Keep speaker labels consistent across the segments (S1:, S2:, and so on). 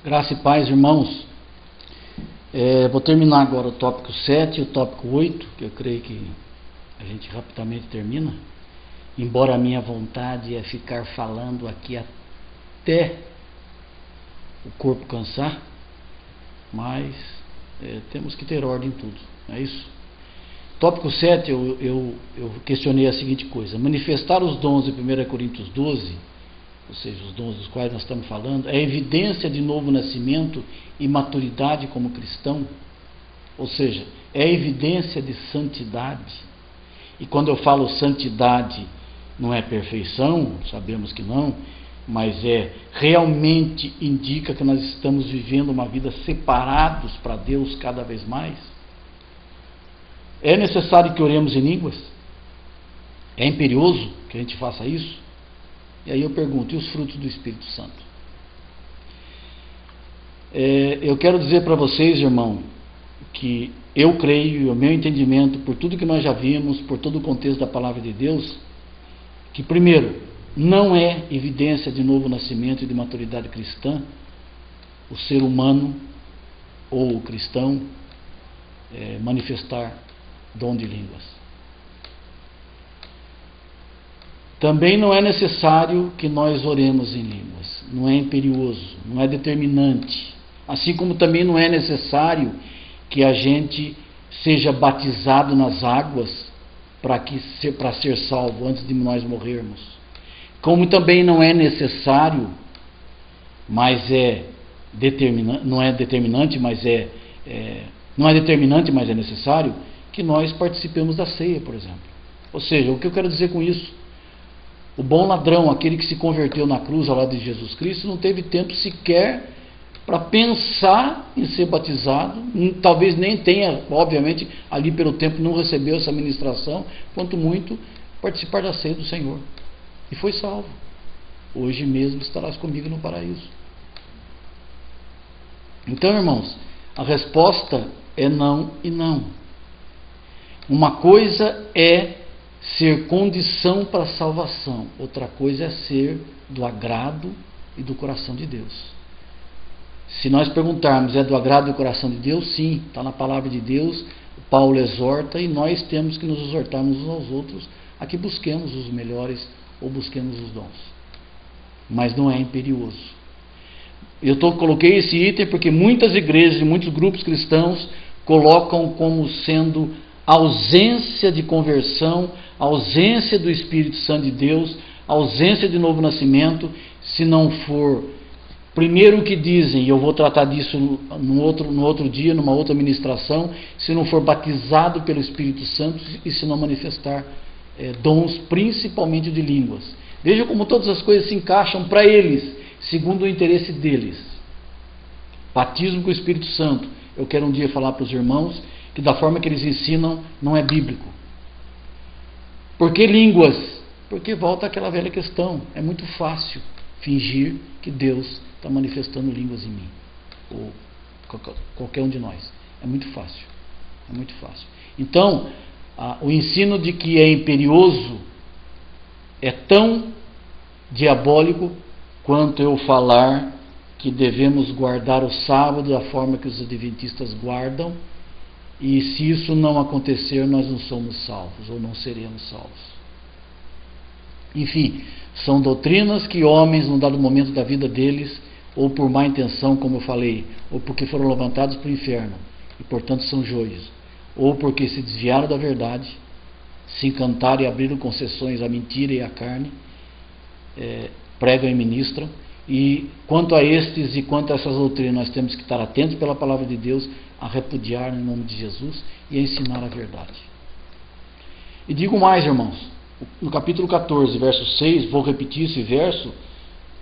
S1: Graça e paz, irmãos. Vou terminar agora o tópico 7 e o tópico 8, que eu creio que a gente rapidamente termina. Embora a minha vontade é ficar falando aqui até o corpo cansar, mas temos que ter ordem em tudo, não é isso? Tópico 7, eu questionei a seguinte coisa: manifestar os dons de 1 Coríntios 12, ou seja, os dons dos quais nós estamos falando, é evidência de novo nascimento e maturidade como cristão, ou seja, é evidência de santidade. E quando eu falo santidade, não é perfeição, sabemos que não, mas realmente indica que nós estamos vivendo uma vida separados para Deus cada vez mais. É necessário que oremos em línguas? É imperioso que a gente faça isso? E aí eu pergunto, e os frutos do Espírito Santo? Eu quero dizer para vocês, irmão, que eu creio, e o meu entendimento, por tudo que nós já vimos, por todo o contexto da palavra de Deus, que primeiro, não é evidência de novo nascimento e de maturidade cristã o ser humano ou o cristão manifestar dom de línguas. Também não é necessário que nós oremos em línguas, não é imperioso, não é determinante, assim como também não é necessário que a gente seja batizado nas águas para ser salvo antes de nós morrermos, como também não é necessário, mas não é determinante, mas é necessário que nós participemos da ceia, por exemplo. Ou seja, o que eu quero dizer com isso? O bom ladrão, aquele que se converteu na cruz ao lado de Jesus Cristo, não teve tempo sequer para pensar em ser batizado, talvez nem tenha, obviamente, ali pelo tempo não recebeu essa ministração, quanto muito participar da ceia do Senhor. E foi salvo. Hoje mesmo estarás comigo no paraíso. Então, irmãos, a resposta é não e não. Uma coisa é ser condição para a salvação, outra coisa é ser do agrado e do coração de Deus. Se nós perguntarmos, é do agrado e do coração de Deus? Sim, está na palavra de Deus, Paulo exorta e nós temos que nos exortarmos uns aos outros a que busquemos os melhores ou busquemos os dons. Mas não é imperioso. Eu coloquei esse item porque muitas igrejas e muitos grupos cristãos colocam como sendo ausência de conversão, ausência do Espírito Santo de Deus, ausência de novo nascimento, se não for, primeiro o que dizem, e eu vou tratar disso no outro dia, numa outra ministração, se não for batizado pelo Espírito Santo e se não manifestar dons, principalmente de línguas. Veja como todas as coisas se encaixam para eles, segundo o interesse deles. Batismo com o Espírito Santo. Eu quero um dia falar para os irmãos que da forma que eles ensinam não é bíblico. Por que línguas? Porque volta àquela velha questão, é muito fácil fingir que Deus está manifestando línguas em mim, ou qualquer um de nós. É muito fácil, é muito fácil. Então, o ensino de que é imperioso é tão diabólico quanto eu falar que devemos guardar o sábado da forma que os adventistas guardam, e se isso não acontecer, nós não somos salvos, ou não seremos salvos. Enfim, são doutrinas que homens, num dado momento da vida deles, ou por má intenção, como eu falei, ou porque foram levantados para o inferno, e portanto são joios, ou porque se desviaram da verdade, se encantaram e abriram concessões à mentira e à carne, pregam e ministram. E quanto a estes e quanto a essas doutrinas, nós temos que estar atentos pela palavra de Deus, a repudiar no nome de Jesus e a ensinar a verdade. E digo mais, irmãos, no capítulo 14, verso 6, vou repetir esse verso,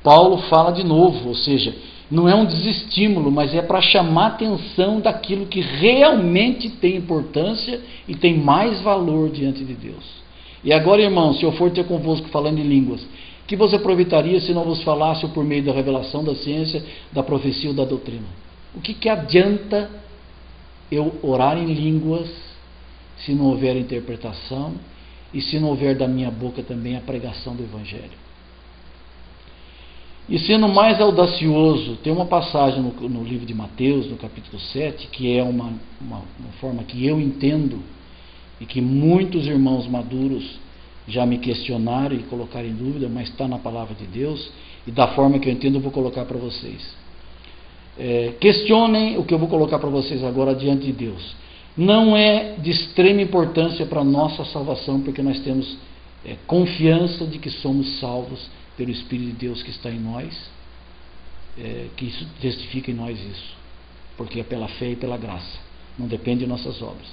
S1: Paulo fala de novo, ou seja, não é um desestímulo, mas é para chamar a atenção daquilo que realmente tem importância e tem mais valor diante de Deus. E agora, irmãos, se eu for ter convosco falando em línguas, que vos aproveitaria se não vos falasse por meio da revelação da ciência, da profecia ou da doutrina? O que adianta eu orar em línguas se não houver interpretação e se não houver da minha boca também a pregação do Evangelho? E sendo mais audacioso, tem uma passagem no livro de Mateus, no capítulo 7, que é uma forma que eu entendo e que muitos irmãos maduros já me questionaram e colocaram em dúvida, mas está na palavra de Deus, e da forma que eu entendo eu vou colocar para vocês. Questionem o que eu vou colocar para vocês agora diante de Deus. Não é de extrema importância para a nossa salvação, porque nós temos confiança de que somos salvos pelo Espírito de Deus que está em nós, que isso testifica em nós isso, porque é pela fé e pela graça, não depende de nossas obras.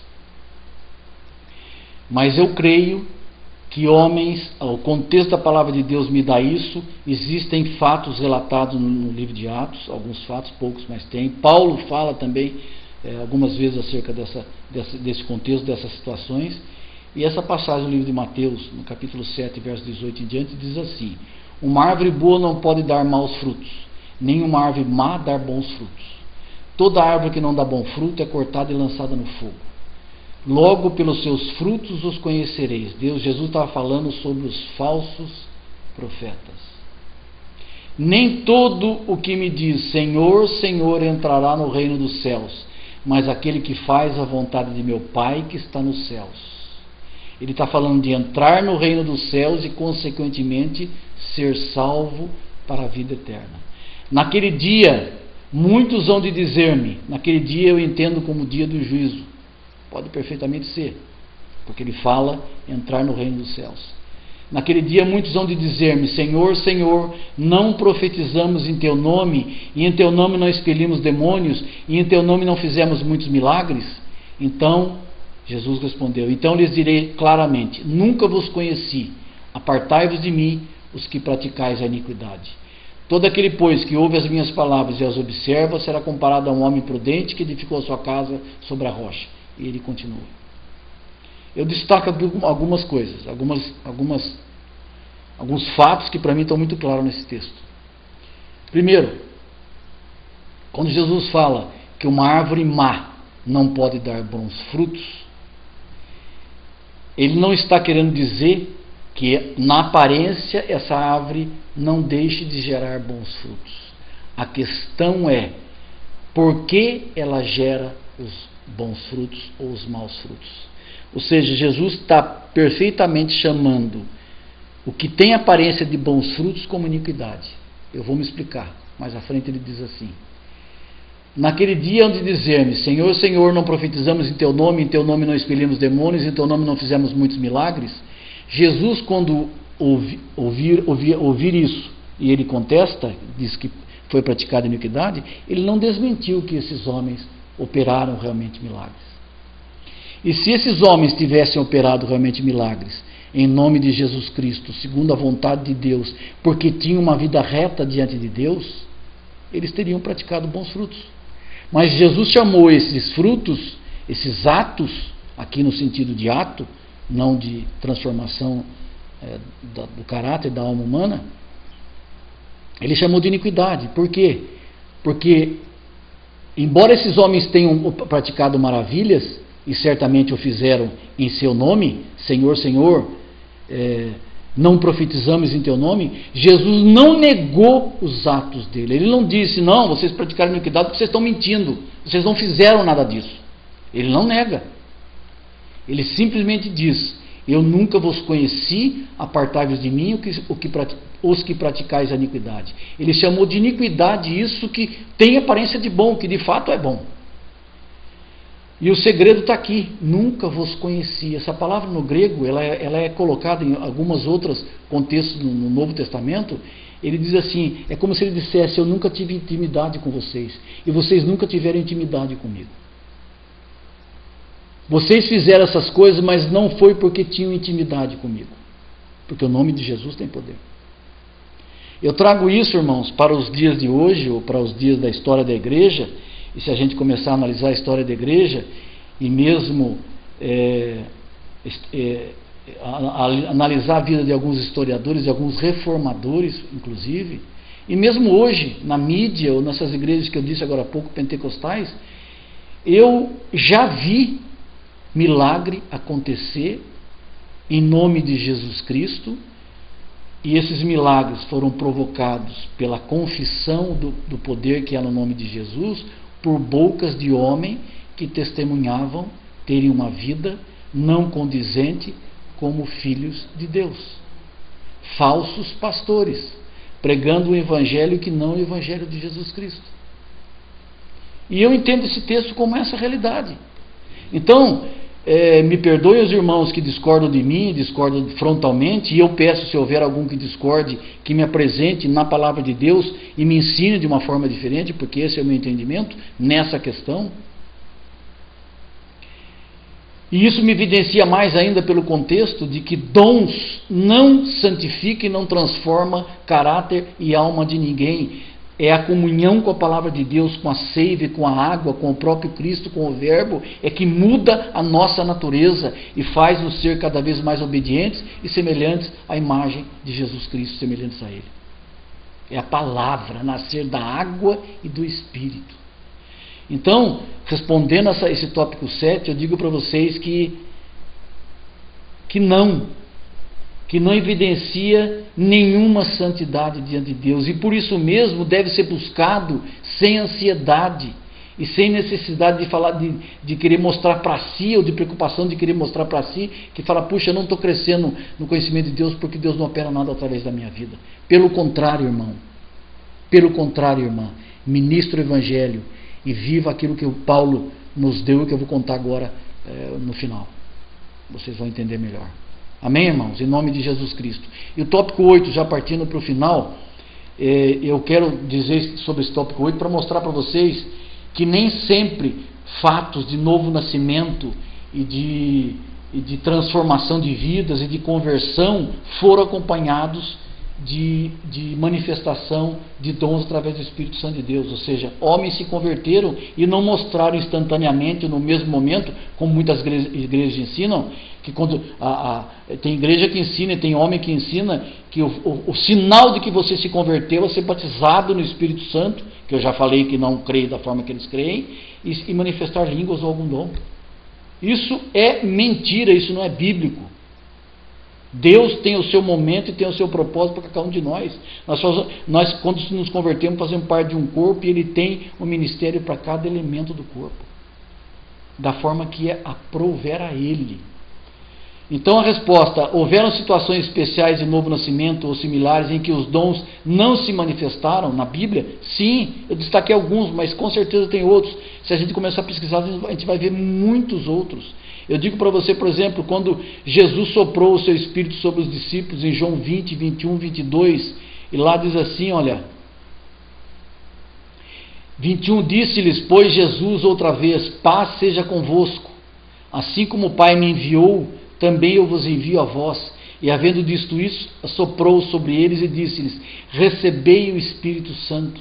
S1: Mas eu creio que homens, o contexto da palavra de Deus me dá isso. Existem fatos relatados no livro de Atos, alguns fatos, poucos, mas tem. Paulo fala também algumas vezes acerca desse contexto, dessas situações. E essa passagem do livro de Mateus, no capítulo 7, verso 18 em diante, diz assim: uma árvore boa não pode dar maus frutos, nem uma árvore má dar bons frutos. Toda árvore que não dá bom fruto é cortada e lançada no fogo. Logo pelos seus frutos os conhecereis. Jesus estava falando sobre os falsos profetas. Nem todo o que me diz Senhor, Senhor entrará no reino dos céus, mas aquele que faz a vontade de meu Pai que está nos céus. Ele está falando de entrar no reino dos céus e consequentemente ser salvo para a vida eterna. Naquele dia, muitos hão de dizer-me, naquele dia eu entendo como o dia do juízo. Pode perfeitamente ser, porque ele fala entrar no reino dos céus. Naquele dia muitos hão de dizer-me, Senhor, Senhor, não profetizamos em Teu nome, e em Teu nome não expelimos demônios, e em Teu nome não fizemos muitos milagres? Então, Jesus respondeu, então lhes direi claramente, nunca vos conheci, apartai-vos de mim, os que praticais a iniquidade. Todo aquele, pois, que ouve as minhas palavras e as observa, será comparado a um homem prudente que edificou a sua casa sobre a rocha. E ele continua. Eu destaco algumas coisas, alguns fatos que para mim estão muito claros nesse texto. Primeiro, quando Jesus fala que uma árvore má não pode dar bons frutos, ele não está querendo dizer que na aparência essa árvore não deixe de gerar bons frutos. A questão é por que ela gera os bons frutos ou os maus frutos. Ou seja, Jesus está perfeitamente chamando o que tem aparência de bons frutos como iniquidade. Eu vou me explicar. Mais à frente ele diz assim: naquele dia hão de dizer-me, Senhor, Senhor, não profetizamos em Teu nome não expelimos demônios, em Teu nome não fizemos muitos milagres? Jesus, quando ouvir isso, e ele contesta, diz que foi praticada iniquidade, ele não desmentiu que esses homens operaram realmente milagres. E se esses homens tivessem operado realmente milagres, em nome de Jesus Cristo, segundo a vontade de Deus, porque tinham uma vida reta diante de Deus, eles teriam praticado bons frutos. Mas Jesus chamou esses frutos, esses atos, aqui no sentido de ato, não de transformação do caráter da alma humana, ele chamou de iniquidade. Por quê? Porque embora esses homens tenham praticado maravilhas, e certamente o fizeram em seu nome, Senhor, Senhor, não profetizamos em teu nome, Jesus não negou os atos dele. Ele não disse, não, vocês praticaram iniquidade porque vocês estão mentindo, vocês não fizeram nada disso. Ele não nega. Ele simplesmente diz, eu nunca vos conheci, apartai-vos de mim, os que praticais a iniquidade. Ele chamou de iniquidade isso que tem aparência de bom, que de fato é bom. E o segredo está aqui, nunca vos conheci. Essa palavra no grego, ela é colocada em alguns outros contextos no Novo Testamento. Ele diz assim, é como se ele dissesse, eu nunca tive intimidade com vocês, e vocês nunca tiveram intimidade comigo. Vocês fizeram essas coisas, mas não foi porque tinham intimidade comigo, porque o nome de Jesus tem poder. Eu trago isso, irmãos, para os dias de hoje, ou para os dias da história da igreja. E se a gente começar a analisar a história da igreja, e mesmo analisar a vida de alguns historiadores, de alguns reformadores, inclusive, e mesmo hoje, na mídia, ou nessas igrejas que eu disse agora há pouco, pentecostais, eu já vi milagre acontecer em nome de Jesus Cristo, E esses milagres foram provocados pela confissão do poder que há no nome de Jesus, por bocas de homem que testemunhavam terem uma vida não condizente como filhos de Deus. Falsos pastores, pregando um evangelho que não é o evangelho de Jesus Cristo. E eu entendo esse texto como essa realidade. Então, me perdoem os irmãos que discordam de mim, discordam frontalmente, e eu peço, se houver algum que discorde, que me apresente na palavra de Deus e me ensine de uma forma diferente, porque esse é o meu entendimento nessa questão. E isso me evidencia mais ainda pelo contexto de que dons não santifica e não transforma caráter e alma de ninguém. É a comunhão com a palavra de Deus, com a seiva, com a água, com o próprio Cristo, com o Verbo, é que muda a nossa natureza e faz-nos ser cada vez mais obedientes e semelhantes à imagem de Jesus Cristo, semelhantes a Ele. É a palavra, nascer da água e do Espírito. Então, respondendo a esse tópico 7, eu digo para vocês que não evidencia nenhuma santidade diante de Deus, e por isso mesmo deve ser buscado sem ansiedade e sem necessidade de falar, de querer mostrar para si, ou de preocupação de querer mostrar para si, que fala, puxa, eu não estou crescendo no conhecimento de Deus porque Deus não opera nada através da minha vida. Pelo contrário, irmão, irmã, ministra o Evangelho e viva aquilo que o Paulo nos deu e que eu vou contar agora no final. Vocês vão entender melhor. Amém, irmãos? Em nome de Jesus Cristo. E o tópico 8, já partindo para o final, eu quero dizer sobre esse tópico 8 para mostrar para vocês que nem sempre fatos de novo nascimento e de transformação de vidas e de conversão foram acompanhados de manifestação de dons através do Espírito Santo de Deus. Ou seja, homens se converteram e não mostraram instantaneamente, no mesmo momento, como muitas igrejas ensinam, que quando tem igreja que ensina, tem homem que ensina que o sinal de que você se converteu é ser batizado no Espírito Santo, que eu já falei que não creio da forma que eles creem, e manifestar línguas ou algum dom. Isso é mentira, isso não é bíblico. Deus tem o seu momento e tem o seu propósito para cada um de nós. Nós, quando nos convertemos, fazemos parte de um corpo, e Ele tem um ministério para cada elemento do corpo, da forma que aprouver a Ele. Então a resposta: houveram situações especiais de novo nascimento ou similares em que os dons não se manifestaram na Bíblia? Sim, eu destaquei alguns, mas com certeza tem outros. Se a gente começar a pesquisar, a gente vai ver muitos outros. Eu digo para você, por exemplo, quando Jesus soprou o seu Espírito sobre os discípulos em João 20, 21, 22, e lá diz assim, olha, 21, disse-lhes, pois Jesus outra vez, paz seja convosco, assim como o Pai me enviou, também eu vos envio a vós. E havendo dito isso, soprou sobre eles e disse-lhes, recebei o Espírito Santo,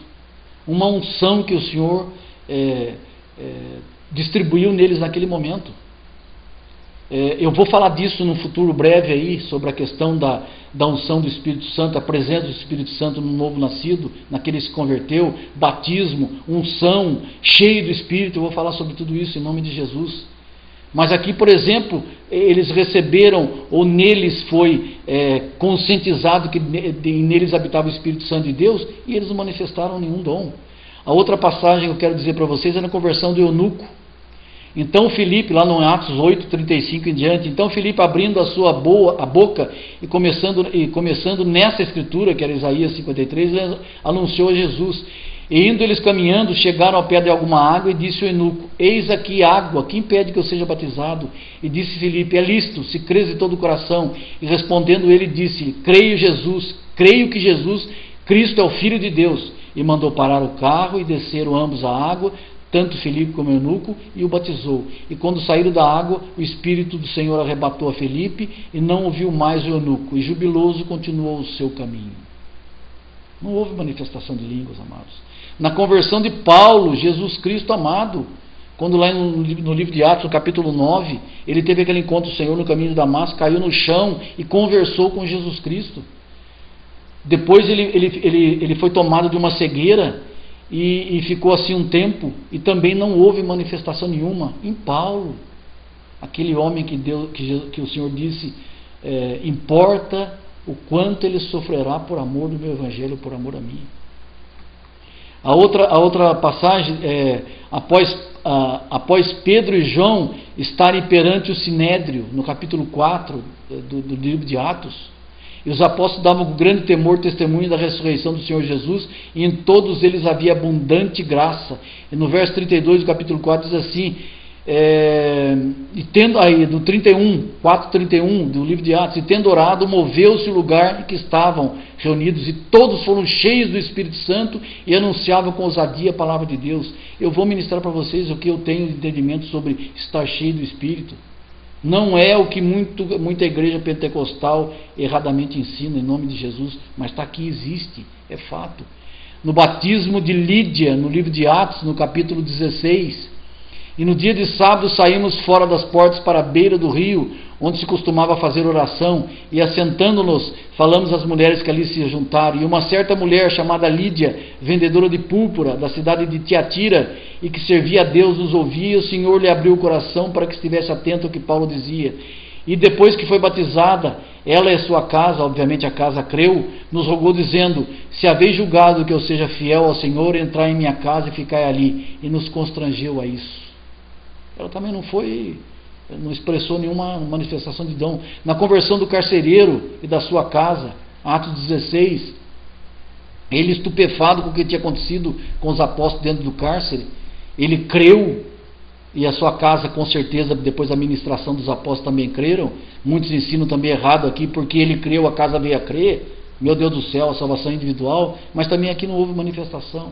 S1: uma unção que o Senhor distribuiu neles naquele momento. Eu vou falar disso num futuro breve aí, sobre a questão da unção do Espírito Santo, a presença do Espírito Santo no novo nascido, naquele que se converteu, batismo, unção, cheio do Espírito. Eu vou falar sobre tudo isso em nome de Jesus. Mas aqui, por exemplo, eles receberam, ou neles foi conscientizado que neles habitava o Espírito Santo de Deus, e eles não manifestaram nenhum dom. A outra passagem que eu quero dizer para vocês é na conversão do eunuco. Então Filipe, lá no Atos 8, 35 em diante, então Filipe, abrindo a boca e começando nessa escritura, que era Isaías 53, ele anunciou a Jesus. E indo eles caminhando, chegaram ao pé de alguma água, e disse o eunuco, eis aqui água, que impede que eu seja batizado? E disse Filipe, é lícito, se crês de todo o coração. E respondendo ele, disse, creio que Jesus Cristo é o Filho de Deus. E mandou parar o carro, e desceram ambos a água, tanto Filipe como o eunuco, e o batizou. E quando saíram da água, o Espírito do Senhor arrebatou a Filipe, e não ouviu mais o eunuco, e jubiloso continuou o seu caminho. Não houve manifestação de línguas, amados. Na conversão de Paulo, Jesus Cristo amado, quando lá no livro de Atos, no capítulo 9, ele teve aquele encontro do Senhor no caminho de Damasco, caiu no chão e conversou com Jesus Cristo. Depois ele foi tomado de uma cegueira, e ficou assim um tempo, e também não houve manifestação nenhuma em Paulo, aquele homem que o Senhor disse, importa o quanto ele sofrerá por amor do meu evangelho, por amor a mim. A outra passagem é após Pedro e João estarem perante o Sinédrio, no capítulo 4 do livro de Atos, e os apóstolos davam com grande temor testemunho da ressurreição do Senhor Jesus, e em todos eles havia abundante graça. E no verso 32 do capítulo 4 diz assim, e tendo aí, do 4:31 do livro de Atos, e tendo orado, moveu-se o lugar em que estavam reunidos, e todos foram cheios do Espírito Santo e anunciavam com ousadia a palavra de Deus. Eu vou ministrar para vocês o que eu tenho de entendimento sobre estar cheio do Espírito. Não é o que muita igreja pentecostal erradamente ensina em nome de Jesus, mas está aqui, existe, é fato. No batismo de Lídia, no livro de Atos, no capítulo 16, e no dia de sábado saímos fora das portas para a beira do rio, onde se costumava fazer oração, e assentando-nos, falamos às mulheres que ali se juntaram, e uma certa mulher chamada Lídia, vendedora de púrpura, da cidade de Tiatira, e que servia a Deus, nos ouvia, e o Senhor lhe abriu o coração para que estivesse atento ao que Paulo dizia. E depois que foi batizada, ela e a sua casa, obviamente a casa creu, nos rogou dizendo, se haveis julgado que eu seja fiel ao Senhor, entrai em minha casa e ficai ali, e nos constrangeu a isso. Ela também não expressou nenhuma manifestação de dom. Na conversão do carcereiro e da sua casa, Atos 16, ele estupefado com o que tinha acontecido com os apóstolos dentro do cárcere, ele creu, e a sua casa com certeza depois da ministração dos apóstolos também creram. Muitos ensinam também errado aqui, porque ele creu, a casa veio a crer. Meu Deus do céu, a salvação individual, mas também aqui não houve manifestação.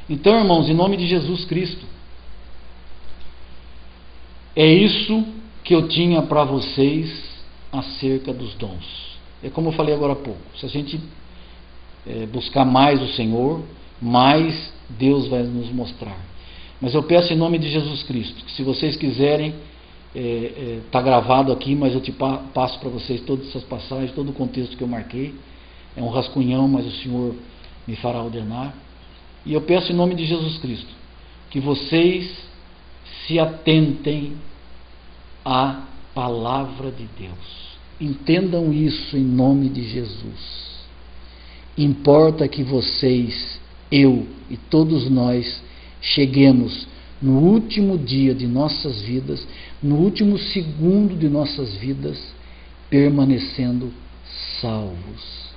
S1: Então, irmãos, em nome de Jesus Cristo, é isso que eu tinha para vocês acerca dos dons. É como eu falei agora há pouco, se a gente buscar mais o Senhor, mais Deus vai nos mostrar. Mas eu peço em nome de Jesus Cristo, que se vocês quiserem, está gravado aqui, mas eu te passo para vocês todas essas passagens, todo o contexto que eu marquei. É um rascunhão, mas o Senhor me fará ordenar. E eu peço em nome de Jesus Cristo, que vocês se atentem à palavra de Deus. Entendam isso em nome de Jesus. Importa que vocês, eu e todos nós cheguemos no último dia de nossas vidas, no último segundo de nossas vidas, permanecendo salvos,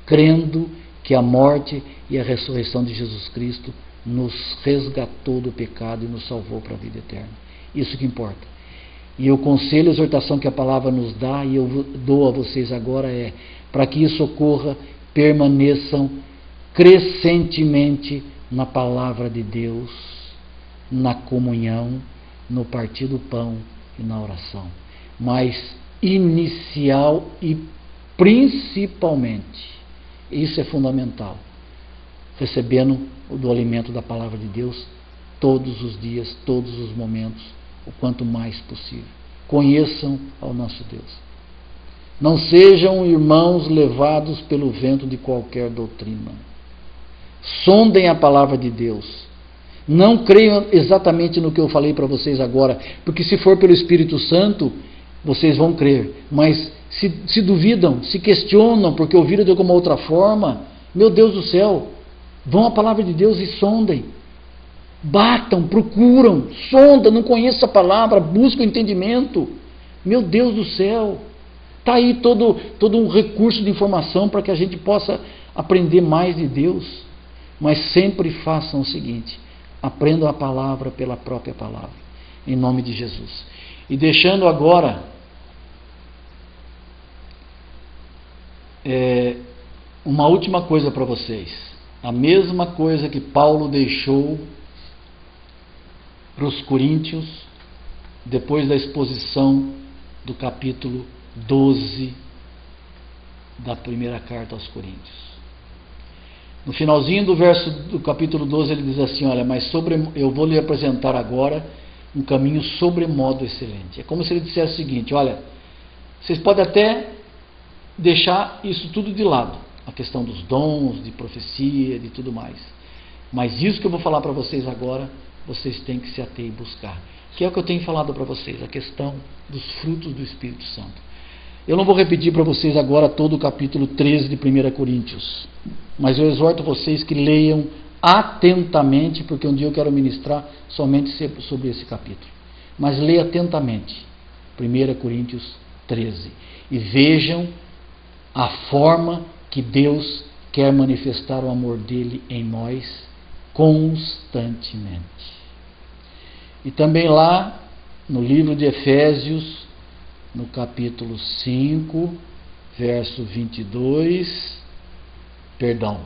S1: crendo que a morte e a ressurreição de Jesus Cristo nos resgatou do pecado e nos salvou para a vida eterna. Isso que importa. E o conselho, a exortação que a palavra nos dá, e eu dou a vocês agora, é para que isso ocorra, permaneçam crescentemente na palavra de Deus, na comunhão, no partir do pão e na oração. Mas inicial e principalmente, isso é fundamental, recebendo do alimento da palavra de Deus todos os dias, todos os momentos, o quanto mais possível. Conheçam ao nosso Deus. Não sejam irmãos levados pelo vento de qualquer doutrina. Sondem a palavra de Deus. Não creiam exatamente no que eu falei para vocês agora, porque se for pelo Espírito Santo, vocês vão crer. Mas se duvidam, se questionam, porque ouviram de alguma outra forma, meu Deus do céu, vão à palavra de Deus e sondem. Batam, procuram, sondam, não conheçam a palavra, buscam entendimento. Meu Deus do céu, está aí todo um recurso de informação para que a gente possa aprender mais de Deus. Mas sempre façam o seguinte: aprendam a palavra pela própria palavra, em nome de Jesus. E deixando agora uma última coisa para vocês, a mesma coisa que Paulo deixou para os coríntios depois da exposição do capítulo 12 da primeira carta aos coríntios. No finalzinho do capítulo 12 ele diz assim: olha, mas eu vou lhe apresentar agora um caminho sobremodo excelente. É como se ele dissesse o seguinte: olha, vocês podem até deixar isso tudo de lado, a questão dos dons, de profecia, de tudo mais, mas isso que eu vou falar para vocês agora, vocês têm que se ater e buscar, que é o que eu tenho falado para vocês, a questão dos frutos do Espírito Santo. Eu não vou repetir para vocês agora todo o capítulo 13 de 1 Coríntios, mas eu exorto vocês que leiam atentamente, porque um dia eu quero ministrar somente sobre esse capítulo. Mas leia atentamente 1 Coríntios 13 e vejam a forma que Deus quer manifestar o amor dele em nós constantemente. E também lá no livro de Efésios, no capítulo 5, verso 22, perdão.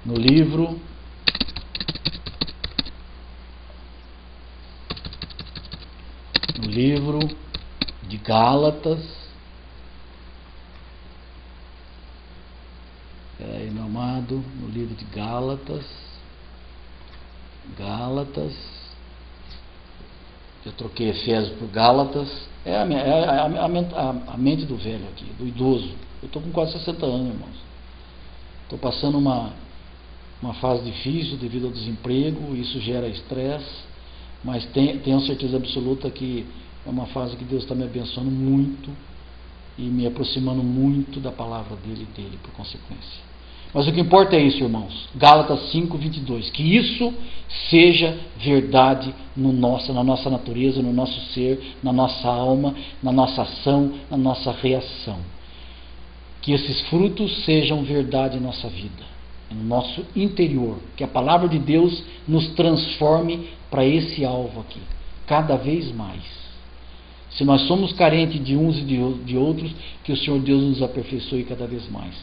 S1: No livro de Gálatas, peraí, meu amado, no livro de Gálatas, eu troquei Efésios por Gálatas, é a mente do velho aqui, do idoso. Eu estou com quase 60 anos, irmãos. Estou passando uma fase difícil devido ao desemprego, isso gera estresse, mas tenho certeza absoluta que é uma fase que Deus está me abençoando muito e me aproximando muito da palavra dele por consequência. Mas o que importa é isso, irmãos. Gálatas 5:22. Que isso seja verdade na nossa natureza, no nosso ser, na nossa alma, na nossa ação, na nossa reação. Que esses frutos sejam verdade em nossa vida, no nosso interior. Que a palavra de Deus nos transforme para esse alvo aqui, cada vez mais. Se nós somos carentes de uns e de outros, que o Senhor Deus nos aperfeiçoe cada vez mais.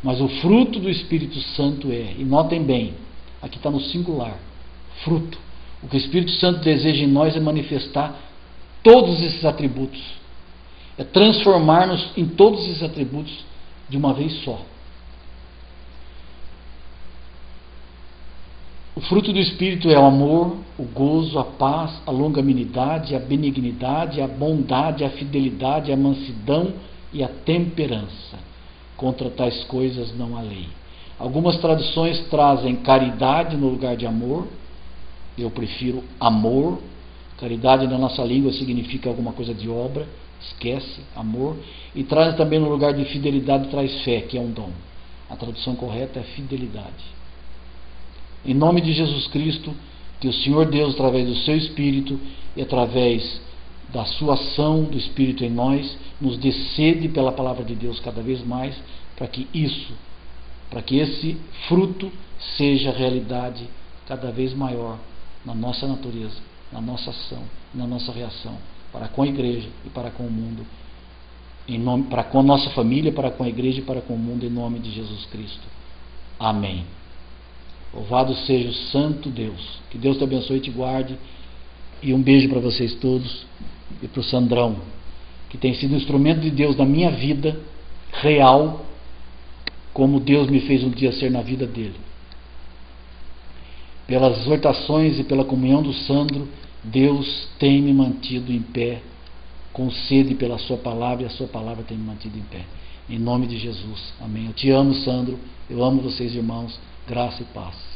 S1: Mas o fruto do Espírito Santo e notem bem, aqui está no singular, fruto. O que o Espírito Santo deseja em nós é manifestar todos esses atributos. É transformar-nos em todos esses atributos de uma vez só. O fruto do Espírito é o amor, o gozo, a paz, a longanimidade, a benignidade, a bondade, a fidelidade, a mansidão e a temperança. Contra tais coisas não há lei. Algumas traduções trazem caridade no lugar de amor. Eu prefiro amor. Caridade na nossa língua significa alguma coisa de obra. Esquece, amor. E traz também no lugar de fidelidade, traz fé, que é um dom. A tradução correta é fidelidade. Em nome de Jesus Cristo, que o Senhor Deus, através do seu Espírito e através da sua ação do Espírito em nós, nos dê sede pela palavra de Deus cada vez mais, para que esse fruto seja realidade cada vez maior na nossa natureza, na nossa ação, na nossa reação, para com a igreja e para com o mundo, para com a nossa família, para com a igreja e para com o mundo, em nome de Jesus Cristo. Amém. Louvado seja o santo Deus. Que Deus te abençoe e te guarde. E um beijo para vocês todos. E para o Sandrão, que tem sido instrumento de Deus na minha vida real, como Deus me fez um dia ser na vida dele. Pelas exortações e pela comunhão do Sandro, Deus tem me mantido em pé, com sede pela sua palavra, e a sua palavra tem me mantido em pé. Em nome de Jesus. Amém. Eu te amo, Sandro. Eu amo vocês, irmãos. Graça e paz.